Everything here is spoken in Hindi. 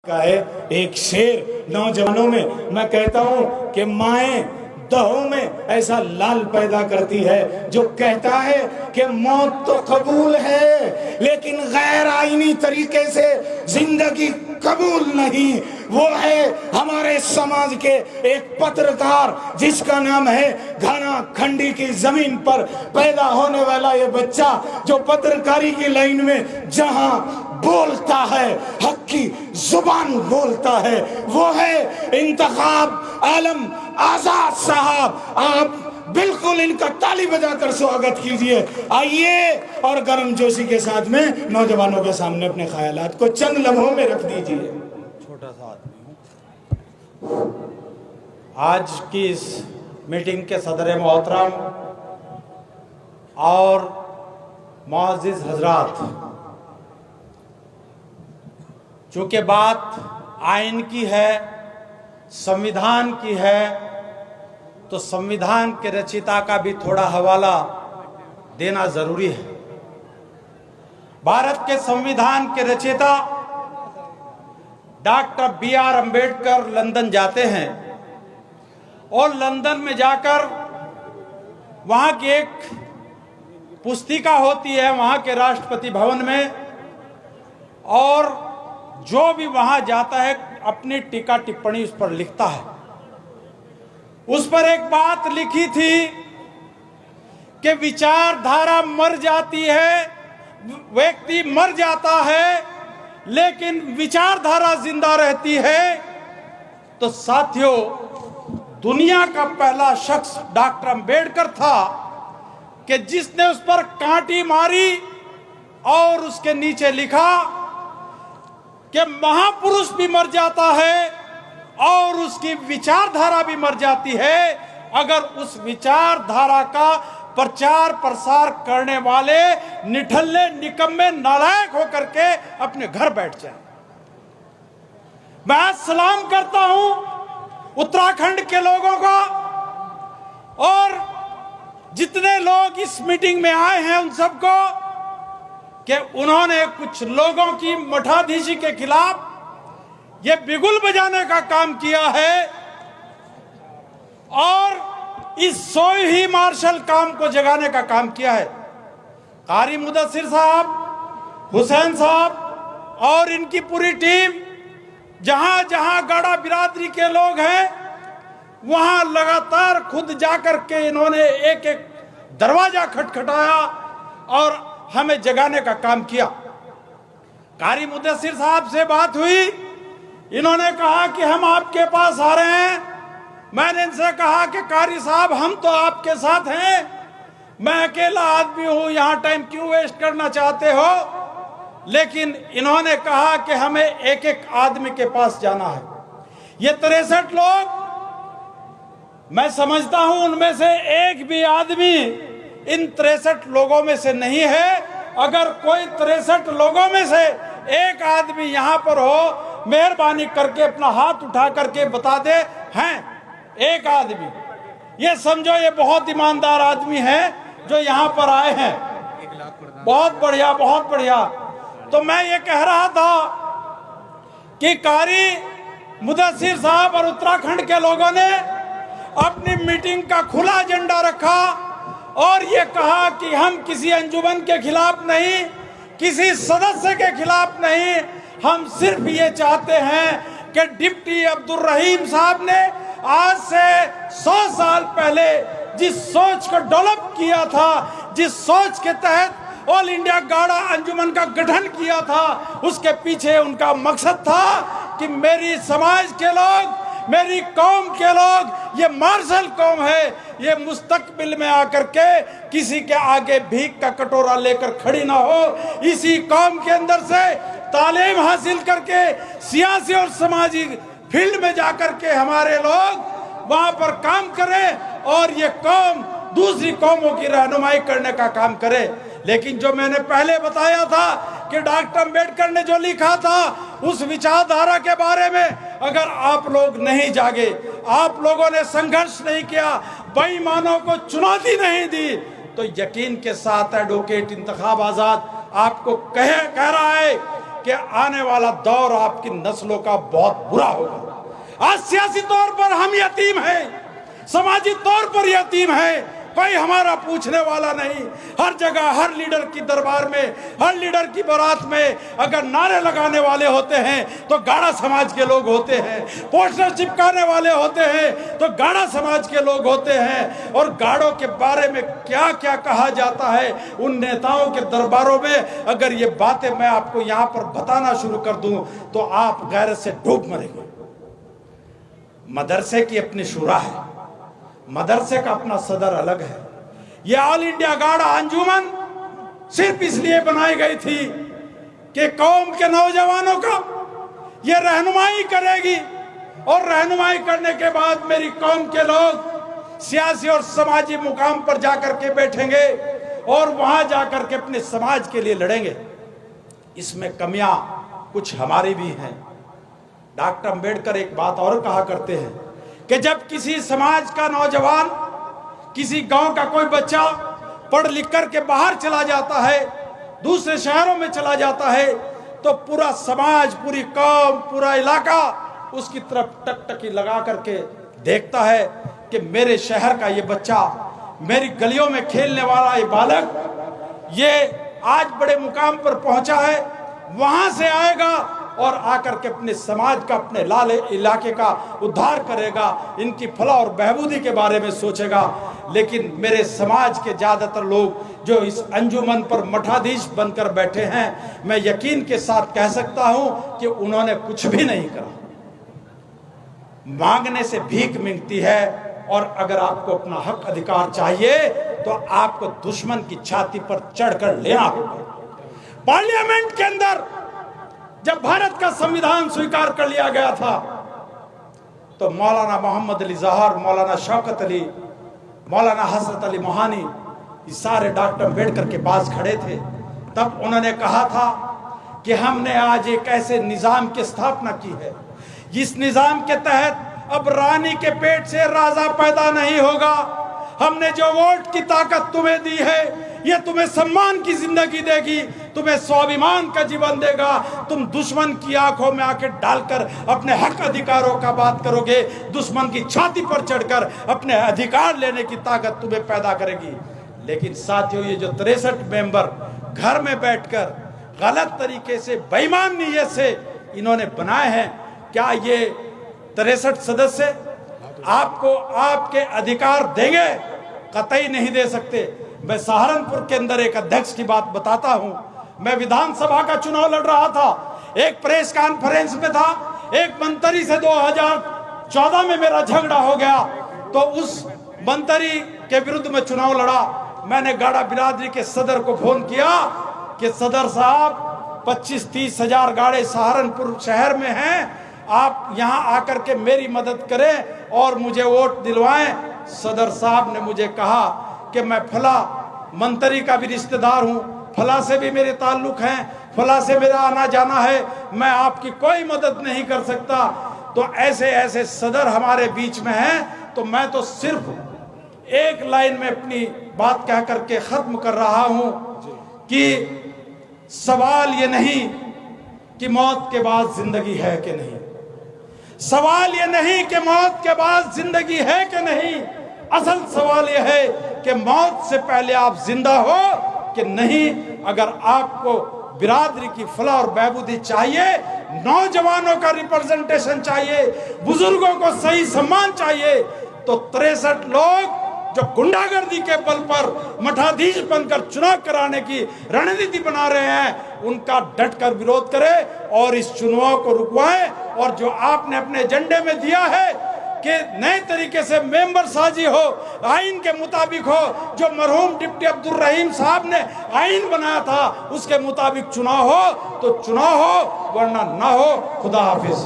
का है एक शेर नौजवानों में। मैं कहता हूं कि माएं दहों में ऐसा लाल पैदा करती है जो कहता है कि मौत तो कबूल है लेकिन गैर आईनी तरीके से जिंदगी कबूल नहीं। वो है हमारे समाज के एक पत्रकार जिसका नाम है घाना खंडी की जमीन पर पैदा होने वाला ये बच्चा जो पत्रकारी की लाइन में जहां बोलता है हक की जुबान बोलता है, वो है इंतखाब आलम आजाद साहब। आप बिल्कुल इनका ताली बजाकर स्वागत कीजिए। आइए और गर्मजोशी के साथ में नौजवानों के सामने अपने ख्यालात को चंद लम्हों में रख दीजिए। छोटा सा आदमी हूँ। आज की इस मीटिंग के सदर मोहतरम और मुअज़्ज़िज़ हजरात, चूँकि बात आइन की है, संविधान की है, तो संविधान के रचयिता का भी थोड़ा हवाला देना जरूरी है। भारत के संविधान के रचयिता डॉक्टर B.R. अम्बेडकर लंदन जाते हैं और लंदन में जाकर वहाँ की एक पुस्तिका होती है वहाँ के राष्ट्रपति भवन में, और जो भी वहाँ जाता है अपनी टीका टिप्पणी उस पर लिखता है। उस पर एक बात लिखी थी कि विचारधारा मर जाती है, व्यक्ति मर जाता है लेकिन विचारधारा जिंदा रहती है। तो साथियों, दुनिया का पहला शख्स डॉक्टर अम्बेडकर था कि जिसने उस पर कांटी मारी और उसके नीचे लिखा कि महापुरुष भी मर जाता है और उसकी विचारधारा भी मर जाती है अगर उस विचारधारा का प्रचार प्रसार करने वाले निठल्ले निकम्मे नालायक होकर के अपने घर बैठ जाए। मैं आज सलाम करता हूं उत्तराखंड के लोगों का, और जितने लोग इस मीटिंग में आए हैं उन सबको, कि उन्होंने कुछ लोगों की मठाधीशी के खिलाफ ये बिगुल बजाने का काम किया है और इस सोई ही मार्शल काम को जगाने का काम किया है। कारी मुदस्सिर साहब, हुसैन साहब और इनकी पूरी टीम जहां जहां गाड़ा बिरादरी के लोग हैं वहां लगातार खुद जाकर के इन्होंने एक एक दरवाजा खटखटाया और हमें जगाने का काम किया। कारी मुदस्सिर साहब से बात हुई, इन्होंने कहा कि हम आपके पास आ रहे हैं। मैंने इनसे कहा कि कारी साहब हम तो आपके साथ हैं, मैं अकेला आदमी हूं, यहां टाइम क्यों वेस्ट करना चाहते हो। लेकिन इन्होंने कहा कि हमें एक एक आदमी के पास जाना है। ये 63 लोग, मैं समझता हूं उनमें से एक भी आदमी इन 63 लोगों में से नहीं है। अगर कोई 63 लोगों में से एक आदमी यहां पर हो, मेहरबानी करके अपना हाथ उठा करके बता दे हैं एक आदमी। ये समझो ये बहुत ईमानदार आदमी हैं जो यहां पर आए हैं। बहुत बढ़िया, बहुत बढ़िया। तो मैं ये कह रहा था कि कारी मुदस्सिर साहब और उत्तराखंड के लोगों ने अपनी मीटिंग का खुला एजेंडा रखा और ये कहा कि हम किसी अंजुमन के खिलाफ नहीं, किसी सदस्य के खिलाफ नहीं, हम सिर्फ ये चाहते हैं कि डिप्टी अब्दुल रहीम साहब ने आज से 100 साल पहले जिस सोच को डेवलप किया था, जिस सोच के तहत ऑल इंडिया गाड़ा अंजुमन का गठन किया था, उसके पीछे उनका मकसद था कि मेरी समाज के लोग, मेरी कौम के लोग, ये मार्शल कौम है, ये मुस्तकबिल में आकर के किसी के आगे भीख का कटोरा लेकर खड़ी ना हो। इसी कौम के अंदर से तालीम हासिल करके सियासी और सामाजिक फील्ड में जाकर के हमारे लोग वहां पर काम करें और ये कौम दूसरी कौमों की रहनुमाई करने का काम करे। लेकिन जो मैंने पहले बताया था कि डॉक्टर अम्बेडकर ने जो लिखा था उस विचारधारा के बारे में अगर आप लोग नहीं जागे, आप लोगों ने संघर्ष नहीं किया, बेईमानों को चुनौती नहीं दी, तो यकीन के साथ एडवोकेट इंतखाब आजाद आपको कह रहा है कि आने वाला दौर आपकी नस्लों का बहुत बुरा होगा। आज सियासी तौर पर हम यतीम हैं, समाजी तौर पर यतीम हैं, कोई हमारा पूछने वाला नहीं। हर जगह हर लीडर की दरबार में, हर लीडर की बारात में अगर नारे लगाने वाले होते हैं तो गाड़ा समाज के लोग होते हैं, पोस्टर चिपकाने वाले होते हैं तो गाड़ा समाज के लोग होते हैं। और गाड़ों के बारे में क्या क्या कहा जाता है उन नेताओं के दरबारों में, अगर ये बातें मैं आपको यहाँ पर बताना शुरू कर दूं तो आप गैरत से डूब मरेंगे। मदरसे की अपनी शुरा है, मदरसे का अपना सदर अलग है। ये ऑल इंडिया गाड़ा अंजुमन सिर्फ इसलिए बनाई गई थी कि कौम के नौजवानों का ये रहनुमाई करेगी, और रहनुमाई करने के बाद मेरी कौम के लोग सियासी और समाजी मुकाम पर जाकर के बैठेंगे और वहां जाकर के अपने समाज के लिए लड़ेंगे। इसमें कमियां कुछ हमारी भी हैं। डॉक्टर अंबेडकर एक बात और कहा करते हैं कि जब किसी समाज का नौजवान, किसी गांव का कोई बच्चा पढ़ लिख कर के बाहर चला जाता है, दूसरे शहरों में चला जाता है, तो पूरा समाज, पूरी कौम, पूरा इलाका उसकी तरफ टकटकी लगा करके देखता है कि मेरे शहर का ये बच्चा, मेरी गलियों में खेलने वाला ये बालक, ये आज बड़े मुकाम पर पहुंचा है, वहां से आएगा और आकर के अपने समाज का, अपने लाल इलाके का उद्धार करेगा, इनकी फलाह और बहबूदी के बारे में सोचेगा। लेकिन मेरे समाज के ज्यादातर लोग जो इस अंजुमन पर मठाधीश बनकर बैठे हैं, मैं यकीन के साथ कह सकता हूं कि उन्होंने कुछ भी नहीं करा। मांगने से भीख मिलती है, और अगर आपको अपना हक अधिकार चाहिए तो आपको दुश्मन की छाती पर चढ़कर लेना होगा। पार्लियामेंट के अंदर जब भारत का संविधान स्वीकार कर लिया गया था तो मौलाना मोहम्मद अली जहर, मौलाना शौकत अली, मौलाना हजरत अली मोहानी, ये सारे डॉक्टर अंबेडकर के पास खड़े थे। तब उन्होंने कहा था कि हमने आज एक ऐसे निजाम की स्थापना की है, जिस निजाम के तहत अब रानी के पेट से राजा पैदा नहीं होगा। हमने जो वोट की ताकत तुम्हें दी है, ये तुम्हें सम्मान की जिंदगी देगी, तुम्हें स्वाभिमान का जीवन देगा। तुम दुश्मन की आंखों में आंखें डालकर अपने हक अधिकारों का बात करोगे, दुश्मन की छाती पर चढ़कर अपने अधिकार लेने की ताकत तुम्हें पैदा करेगी। लेकिन साथियों, ये जो 63 मेंबर घर में बैठकर गलत तरीके से, बेईमान नीयत से इन्होंने बनाए हैं, क्या ये 63 सदस्य आपको आपके अधिकार देंगे? कतई नहीं दे सकते। मैं सहारनपुर के अंदर एक अध्यक्ष की बात बताता हूं। मैं विधानसभा का चुनाव लड़ रहा था, एक प्रेस कॉन्फ्रेंस में था, एक मंत्री से 2014 में मेरा झगड़ा हो गया, तो उस मंत्री के विरुद्ध में चुनाव लड़ा। मैंने गाड़ा बिरादरी के सदर को फोन किया कि सदर साहब 25-30 हजार गाड़े सहारनपुर शहर में हैं, आप यहां आकर के मेरी मदद करें और मुझे वोट दिलवाएं। सदर साहब ने मुझे कहा कि मैं फला मंत्री का भी रिश्तेदार हूं, फला से भी मेरे ताल्लुक हैं, फला से मेरा आना जाना है, मैं आपकी कोई मदद नहीं कर सकता। तो ऐसे ऐसे सदर हमारे बीच में हैं। तो मैं तो सिर्फ एक लाइन में अपनी बात कह करके खत्म कर रहा हूं कि सवाल ये नहीं कि मौत के बाद जिंदगी है कि नहीं, सवाल ये नहीं कि मौत के बाद जिंदगी है कि नहीं, असल सवाल यह है कि मौत से पहले आप जिंदा हो कि नहीं। अगर आपको बिरादरी की फलाह और बहबूदी चाहिए, नौजवानों का रिप्रेजेंटेशन चाहिए, बुजुर्गों को सही सम्मान चाहिए, तो 63 लोग जो गुंडागर्दी के बल पर मठाधीश बनकर चुनाव कराने की रणनीति बना रहे हैं, उनका डटकर विरोध करें और इस चुनाव को रुकवाएं। और जो आपने अपने एजेंडे में दिया है कि नए तरीके से मेंबर साजी हो, आइन के मुताबिक हो, जो मरहूम डिप्टी अब्दुल रहीम साहब ने आइन बनाया था उसके मुताबिक चुनाव हो, तो चुनाव हो, वरना ना हो। खुदा हाफिज।